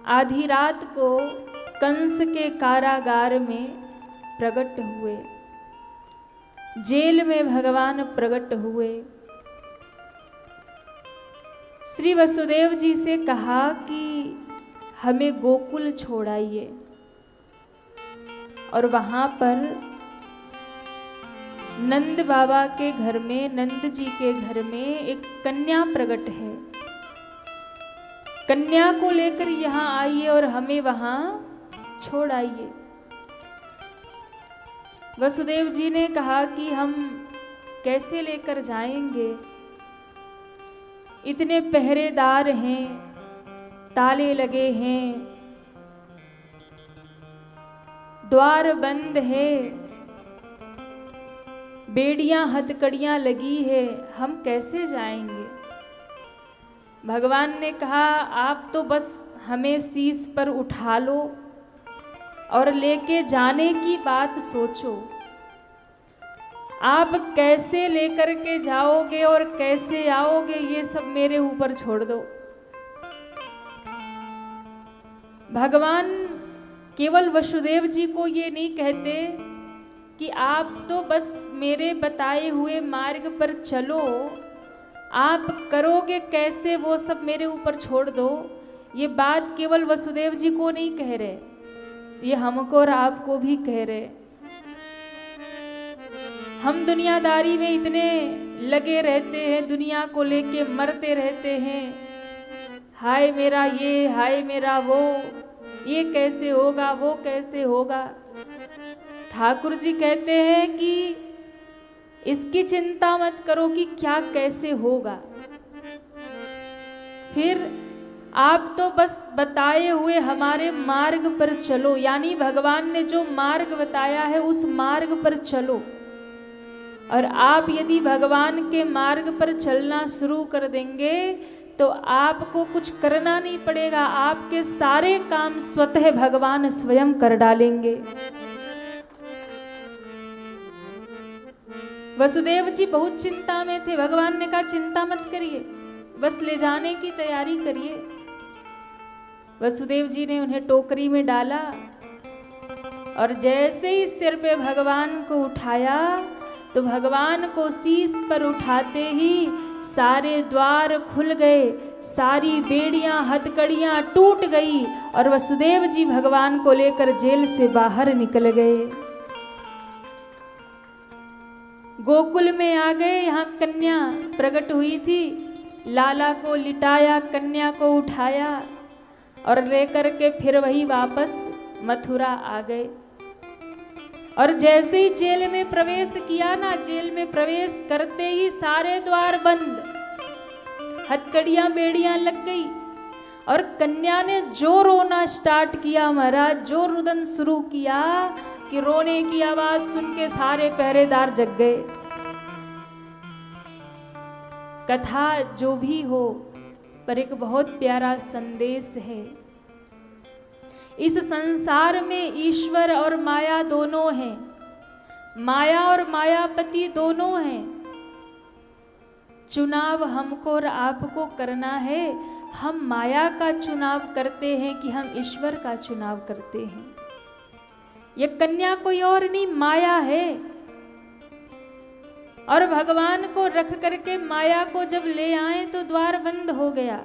आधी रात को कंस के कारागार में प्रकट हुए, जेल में भगवान प्रकट हुए। श्री वसुदेव जी से कहा कि हमें गोकुल छोड़ाइए, और वहां पर नंद बाबा के घर में, नंद जी के घर में एक कन्या प्रकट है। कन्या को लेकर यहाँ आइए और हमें वहां छोड़ आइए। वसुदेव जी ने कहा कि हम कैसे लेकर जाएंगे, इतने पहरेदार हैं, ताले लगे हैं, द्वार बंद है, बेड़ियां हथकड़ियां लगी है, हम कैसे जाएंगे। भगवान ने कहा आप तो बस हमें शीश पर उठा लो और लेके जाने की बात सोचो। आप कैसे लेकर के जाओगे और कैसे आओगे ये सब मेरे ऊपर छोड़ दो। भगवान केवल वसुदेव जी को ये नहीं कहते कि आप तो बस मेरे बताए हुए मार्ग पर चलो, आप करोगे कैसे वो सब मेरे ऊपर छोड़ दो। ये बात केवल वसुदेव जी को नहीं कह रहे, ये हमको और आपको भी कह रहे। हम दुनियादारी में इतने लगे रहते हैं, दुनिया को लेके मरते रहते हैं, हाय मेरा ये, हाय मेरा वो, ये कैसे होगा, वो कैसे होगा। ठाकुर जी कहते हैं कि इसकी चिंता मत करो कि क्या कैसे होगा, फिर आप तो बस बताए हुए हमारे मार्ग पर चलो, यानी भगवान ने जो मार्ग बताया है उस मार्ग पर चलो। और आप यदि भगवान के मार्ग पर चलना शुरू कर देंगे तो आपको कुछ करना नहीं पड़ेगा, आपके सारे काम स्वतः भगवान स्वयं कर डालेंगे। वसुदेव जी बहुत चिंता में थे। भगवान ने कहा चिंता मत करिए, बस ले जाने की तैयारी करिए। वसुदेव जी ने उन्हें टोकरी में डाला और जैसे ही सिर पे भगवान को उठाया तो भगवान को शीश पर उठाते ही सारे द्वार खुल गए, सारी बेड़ियां हथकड़ियां टूट गई और वसुदेव जी भगवान को लेकर जेल से बाहर निकल गए। गोकुल में आ गए, यहाँ कन्या प्रकट हुई थी, लाला को लिटाया, कन्या को उठाया और लेकर के फिर वही वापस मथुरा आ गए। और जैसे ही जेल में प्रवेश किया ना, जेल में प्रवेश करते ही सारे द्वार बंद, हथकड़ियां बेड़ियां लग गई और कन्या ने जो रोना स्टार्ट किया महाराज, जो रुदन शुरू किया कि रोने की आवाज सुन के सारे पहरेदार जग गए। कथा जो भी हो पर एक बहुत प्यारा संदेश है। इस संसार में ईश्वर और माया दोनों हैं, माया और मायापति दोनों हैं। चुनाव हमको और आपको करना है। हम माया का चुनाव करते हैं कि हम ईश्वर का चुनाव करते हैं। ये कन्या कोई और नहीं, माया है। और भगवान को रख करके माया को जब ले आए तो द्वार बंद हो गया।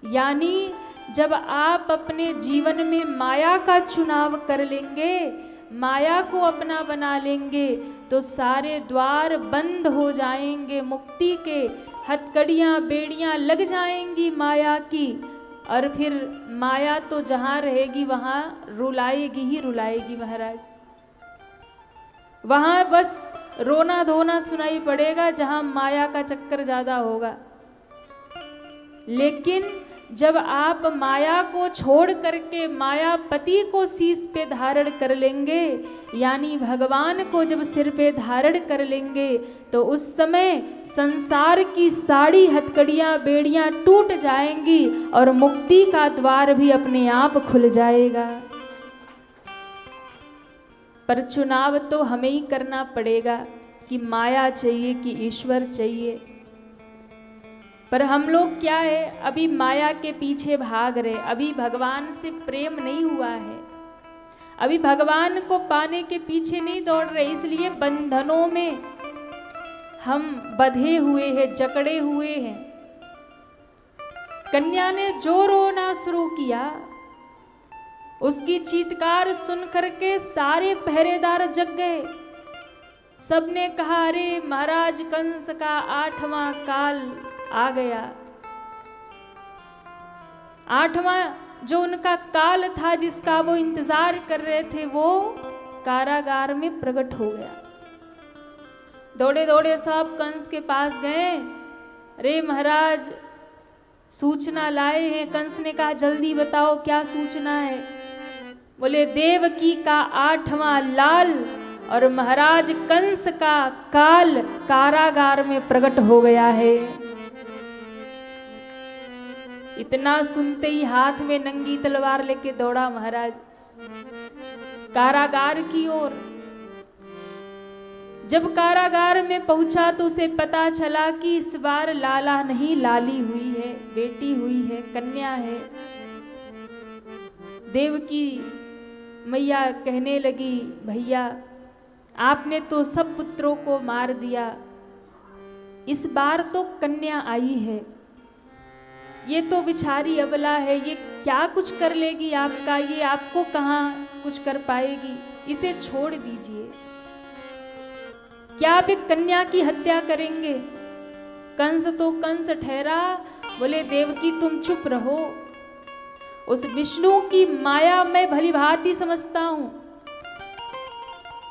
यानी जब आप अपने जीवन में माया का चुनाव कर लेंगे, माया को अपना बना लेंगे तो सारे द्वार बंद हो जाएंगे, मुक्ति के हथकड़ियां बेड़ियां लग जाएंगी माया की। और फिर माया तो जहां रहेगी वहां रुलाएगी ही रुलाएगी महाराज। वहां बस रोना धोना सुनाई पड़ेगा जहां माया का चक्कर ज्यादा होगा। लेकिन जब आप माया को छोड़ करके मायापति को शीश पे धारण कर लेंगे, यानी भगवान को जब सिर पे धारण कर लेंगे, तो उस समय संसार की सारी हथकड़ियां बेड़ियां टूट जाएंगी और मुक्ति का द्वार भी अपने आप खुल जाएगा। पर चुनाव तो हमें ही करना पड़ेगा कि माया चाहिए कि ईश्वर चाहिए। पर हम लोग क्या है, अभी माया के पीछे भाग रहे, अभी भगवान से प्रेम नहीं हुआ है, अभी भगवान को पाने के पीछे नहीं दौड़ रहे, इसलिए बंधनों में हम बंधे हुए हैं, जकड़े हुए हैं। कन्या ने जो रोना शुरू किया, उसकी चीत्कार सुन करके सारे पहरेदार जग गए। सबने कहा, अरे महाराज कंस का 8वां काल आ गया। 8वां जो उनका काल था, जिसका वो इंतजार कर रहे थे, वो कारागार में प्रकट हो गया। दौड़े दौड़े सब कंस के पास गए। अरे महाराज सूचना लाए हैं। कंस ने कहा, जल्दी बताओ क्या सूचना है। बोले, देवकी का 8वां लाल और महाराज कंस का काल कारागार में प्रकट हो गया है। इतना सुनते ही हाथ में नंगी तलवार लेके दौड़ा महाराज कारागार की ओर। जब कारागार में पहुंचा तो उसे पता चला कि इस बार लाला नहीं, लाली हुई है, बेटी हुई है, कन्या है। देवकी मैया कहने लगी, भैया आपने तो सब पुत्रों को मार दिया, इस बार तो कन्या आई है, ये तो बिचारी अबला है, ये क्या कुछ कर लेगी आपका, ये आपको कहाँ कुछ कर पाएगी, इसे छोड़ दीजिए। क्या आप एक कन्या की हत्या करेंगे? कंस तो कंस ठहरा। बोले, देवकी तुम चुप रहो, उस विष्णु की माया मैं भली भांति समझता हूं।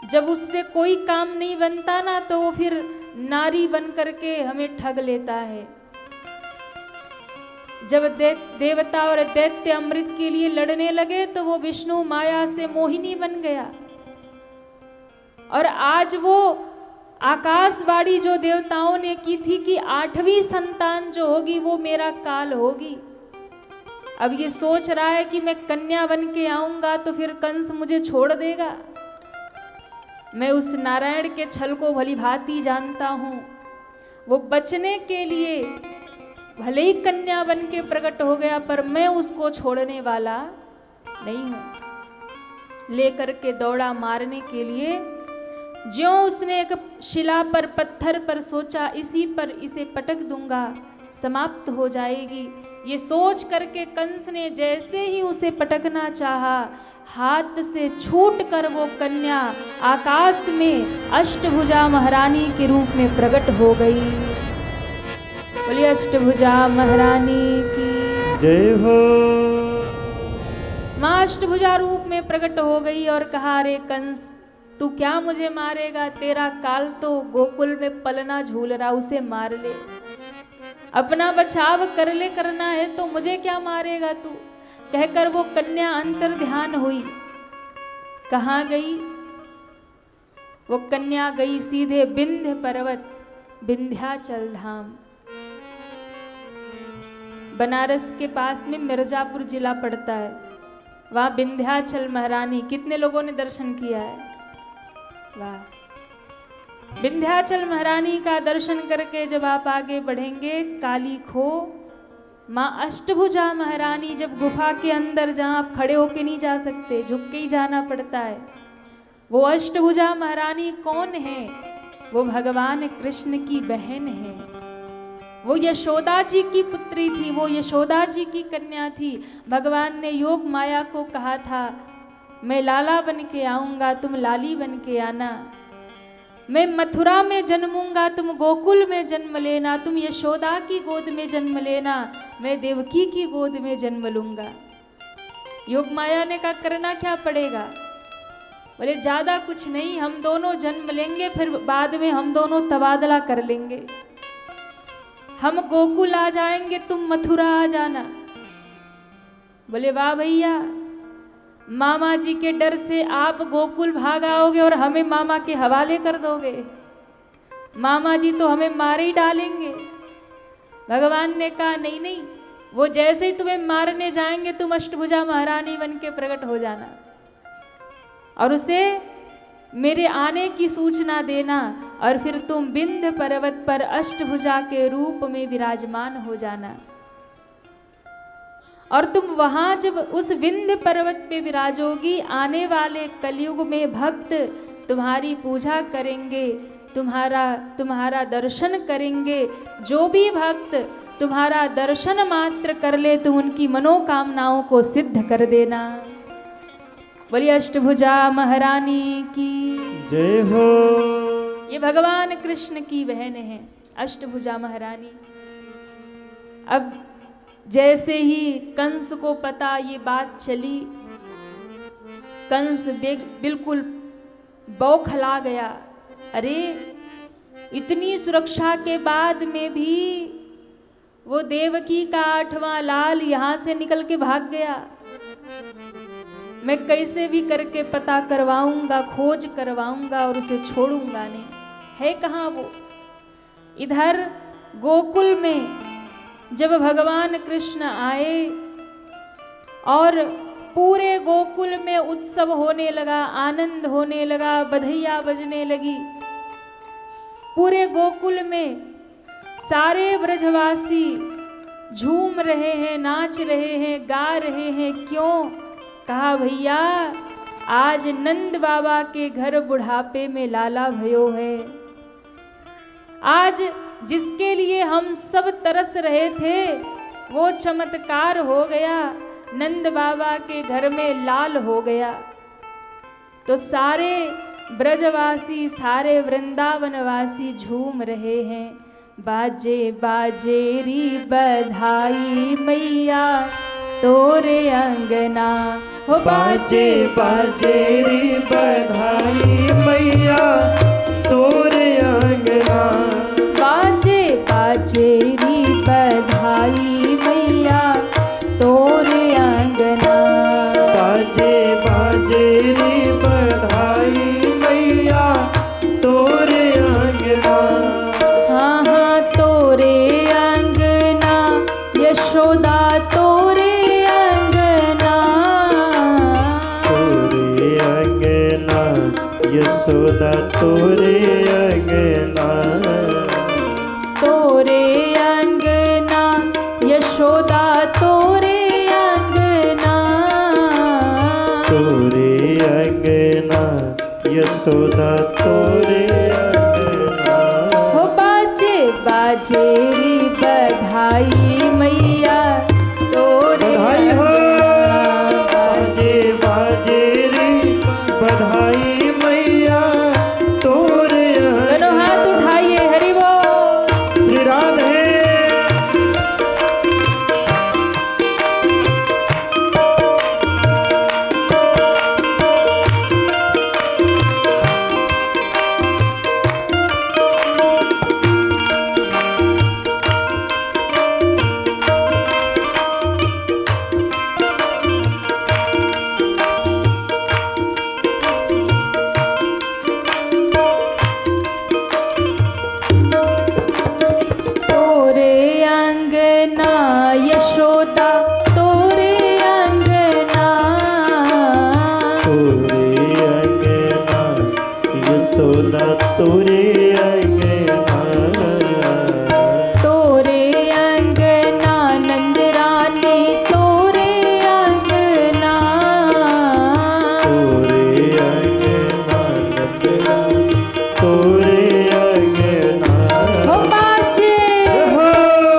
जब उससे कोई काम नहीं बनता ना, तो वो फिर नारी बन करके हमें ठग लेता है। जब देवता और दैत्य अमृत के लिए लड़ने लगे तो वो विष्णु माया से मोहिनी बन गया। और आज वो आकाशवाणी जो देवताओं ने की थी कि 8वीं संतान जो होगी वो मेरा काल होगी, अब ये सोच रहा है कि मैं कन्या बन के आऊंगा तो फिर कंस मुझे छोड़ देगा। मैं उस नारायण के छल को भली भांति जानता हूं। वो बचने के लिए भले ही कन्या बन के प्रकट हो गया, पर मैं उसको छोड़ने वाला नहीं हूं। लेकर के दौड़ा मारने के लिए। ज्यों उसने एक शिला पर, पत्थर पर सोचा, इसी पर इसे पटक दूंगा, समाप्त हो जाएगी। ये सोच करके कंस ने जैसे ही उसे पटकना चाहा, हाथ से छूट कर वो कन्या आकाश में अष्टभुजा महारानी के रूप में प्रकट हो गई। बोलिए अष्टभुजा महारानी की जय हो। माँ अष्टभुजा रूप में प्रकट हो गई और कहा, अरे कंस तू क्या मुझे मारेगा, तेरा काल तो गोकुल में पलना झूल रहा, उसे मार ले, अपना बचाव कर ले, करना है तो मुझे क्या मारेगा तू। कहकर वो कन्या अंतर ध्यान हुई। कहाँ गई वो कन्या? गई सीधे विंध्य पर्वत, विंध्याचल धाम। बनारस के पास में मिर्जापुर जिला पड़ता है, वहां विंध्याचल महारानी। कितने लोगों ने दर्शन किया है? वाह। विंध्याचल महारानी का दर्शन करके जब आप आगे बढ़ेंगे, काली खो माँ अष्टभुजा महारानी, जब गुफा के अंदर जहाँ आप खड़े होके नहीं जा सकते, झुक के ही जाना पड़ता है, वो अष्टभुजा महारानी कौन है? वो भगवान कृष्ण की बहन है। वो यशोदा जी की पुत्री थी, वो यशोदा जी की कन्या थी। भगवान ने योग माया को कहा था, मैं लाला बन के आऊंगा, तुम लाली बन के आना। मैं मथुरा में जन्मूंगा, तुम गोकुल में जन्म लेना। तुम यशोदा की गोद में जन्म लेना, मैं देवकी की गोद में जन्म लूंगा। योग माया ने कहा, करना क्या पड़ेगा? बोले, ज्यादा कुछ नहीं, हम दोनों जन्म लेंगे, फिर बाद में हम दोनों तबादला कर लेंगे। हम गोकुल आ जाएंगे, तुम मथुरा आ जाना। बोले, वाह भैया, मामा जी के डर से आप गोकुल भाग आओगे और हमें मामा के हवाले कर दोगे। मामा जी तो हमें मार ही डालेंगे। भगवान ने कहा, नहीं नहीं, वो जैसे ही तुम्हें मारने जाएंगे, तुम अष्टभुजा महारानी बन के प्रकट हो जाना और उसे मेरे आने की सूचना देना और फिर तुम विंध्य पर्वत पर अष्टभुजा के रूप में विराजमान हो जाना। और तुम वहां जब उस विंध्य पर्वत पे विराजोगी, आने वाले कलयुग में भक्त तुम्हारी पूजा करेंगे, तुम्हारा दर्शन करेंगे। जो भी भक्त तुम्हारा दर्शन मात्र कर ले तो उनकी मनोकामनाओं को सिद्ध कर देना। बोलिए अष्टभुजा महारानी की जय हो। ये भगवान कृष्ण की बहन है अष्टभुजा महारानी। अब जैसे ही कंस को पता ये बात चली, कंस बिल्कुल बौखला गया। अरे इतनी सुरक्षा के बाद में भी वो देवकी का 8वां लाल यहां से निकल के भाग गया। मैं कैसे भी करके पता करवाऊंगा, खोज करवाऊंगा और उसे छोड़ूंगा नहीं। है कहाँ वो? इधर गोकुल में जब भगवान कृष्ण आए और पूरे गोकुल में उत्सव होने लगा, आनंद होने लगा, बधैया बजने लगी। पूरे गोकुल में सारे ब्रजवासी झूम रहे हैं, नाच रहे हैं, गा रहे हैं। क्यों? कहा भैया आज नंद बाबा के घर बुढ़ापे में लाला भयो है। आज जिसके लिए हम सब तरस रहे थे वो चमत्कार हो गया, नंद बाबा के घर में लाल हो गया। तो सारे ब्रजवासी, सारे वृंदावनवासी झूम रहे हैं। बाजे बाजे री बधाई मैया तोरे अंगना हो। बाजे बाजे री बधाई मैया तोरे अंगना। बाजे बाजे री बधाई मैया तोरे अंगना। बाजे बाजे री बधाई मैया तोरे अंगना। हाँ हाँ तोरे अंगना यशोदा तोरे अंगना। तोरे अंगना यशोदा तोरे अंगना। तोरे अंगना यशोदा तोरे अंगना। तोरे अंगना यशोदा तोरे अंगना। हो बाजे बाजे री बधाई मैया तोरे बधाई हो। अंगना। बाजे बाजे री बधाई मैया तोरे दोनों हाथ अंगना। उठाइए, हरि बोल। श्री राधे। तोरे अंगना यशोदा तोरे अंगना। तोरे अंगना यशोदा तोरे अंगना। तोरे अंगना नंद रानी तोरे अंगना। तोरे अंगना नंदना तोरे अंगना। हो बाजे। हो।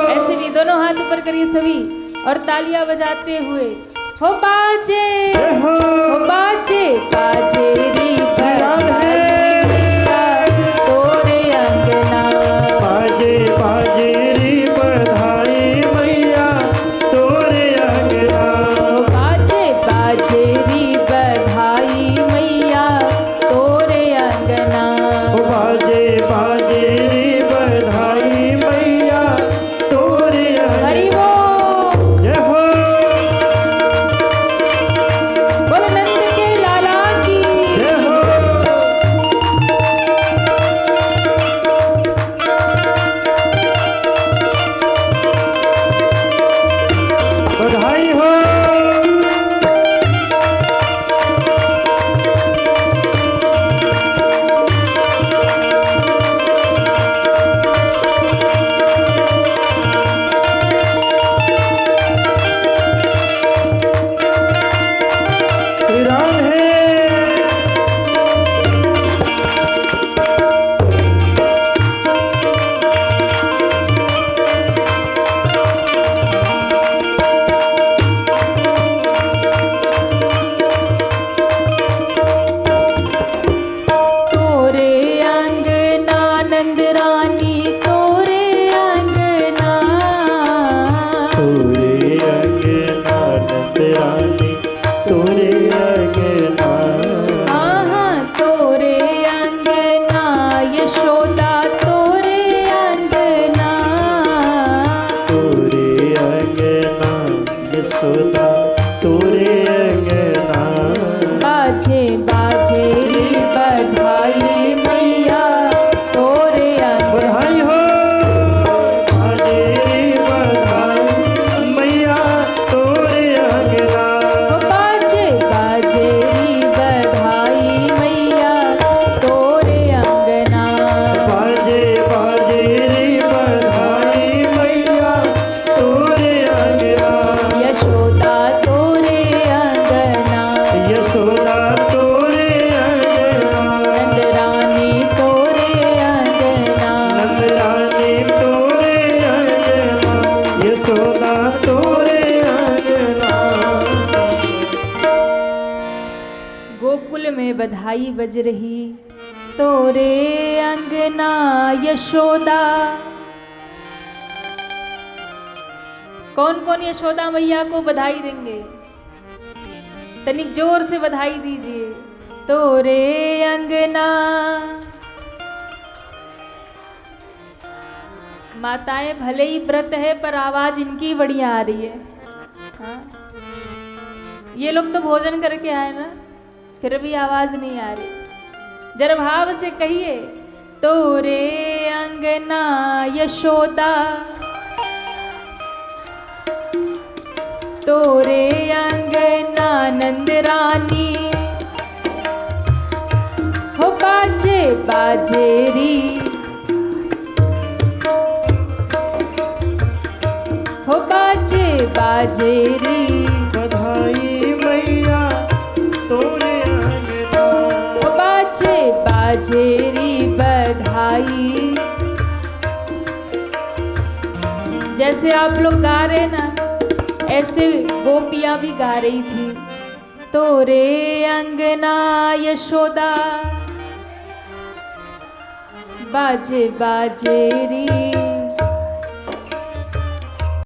ऐसे भी दोनों हाथ ऊपर करिए सभी और तालियां बजाते हुए। हो बाजे हो। हो बाजे बाजे री श्री राधे। मैया तोरे अंगना। बाजे बाजे री बधाई मैया तोरे अंगना। हो बाजे बाजे री बधाई मैया तोरे अंगना। बाजे बाजे री बधाई मैया तोरे हरि अंगना। बोल। जय हो। बोल नंद के लाला की। जय हो। मैया तोरे अंगना बाजे बाजे री बधाई मैया तोरे अंगना। बधाई हो बाजे रे बधाई मैया तोरे अंगना बाजे बाजे री बधाई मैया तोरे अंगना। बाजे बाजे रे बधाई मैया तोरे अंगना यशोदा तोरे अंगना यशोदा तोरे अंगना नंद रानी तोरे अंगना नंद रानी तोरे अंगना यशोदा तोरे अंगना गोकुल में बधाई बज रही तोरे अंगना यशोदा। कौन कौन यशोदा मैया को बधाई देंगे? तनिक जोर से बधाई दीजिए। तोरे अंगना माताएं भले ही व्रत है पर आवाज इनकी बढ़िया आ रही है। हाँ? ये लोग तो भोजन करके आए ना, फिर भी आवाज नहीं आ रही। जरा भाव से कहिए तोरे अंगना यशोदा तोरे अंगना नंद रानी हो बाजे बाजे री हो बाजे बाजे री बधाई मैया तोरे अंगना हो बाजे बाजे री बधाई। जैसे आप लोग गा रहे ना, ऐसे गोपियां भी गा रही थी। तोरे अंगना यशोदा बाजे बाजे री